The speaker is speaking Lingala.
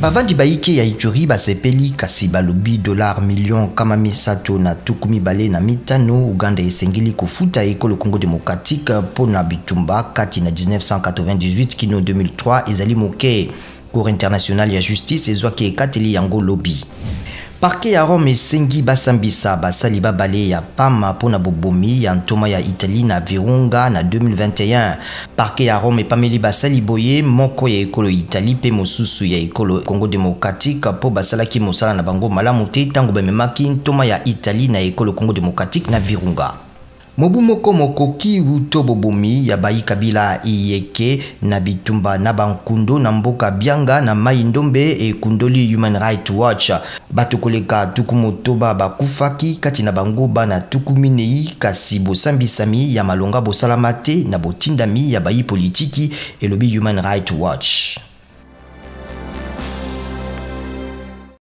Bavandi baike ya Ituri basepeli kasi balobi $ million kama misato na tukumi bale na mitano. Uganda esengeli kofuta ekolo Congo démocratique pona bitumba kati na 1998 kino 2003 ezali moke. Cour internationale ya justice ezwaki ekateli yango lobby. Parquet ya Rome esengi basambisa basali babale ya pama pona bobomi ya ntoma ya Italie na Virunga na 2021. Parquet ya Rome epameli basali boye moko ya ekolo Italie pe mosusu ya ekolo Congo démocratique po basalaki mosala na bango malamu te tango bamemaki ntoma ya Italie na ekolo Congo démocratique na Virunga. Mobu moko mokoki uto bobomi ya Bayi Kabila iyeke na bitumba na bankundo na mboka Bianga na Mai Ndombe ekundoli Human Rights Watch. Bato koleka tukumotoba bakufaki kati na bango bana tukuminei kasi bosambisami ya malonga bosalamate na botindami ya bayi politiki elobi Human Rights Watch.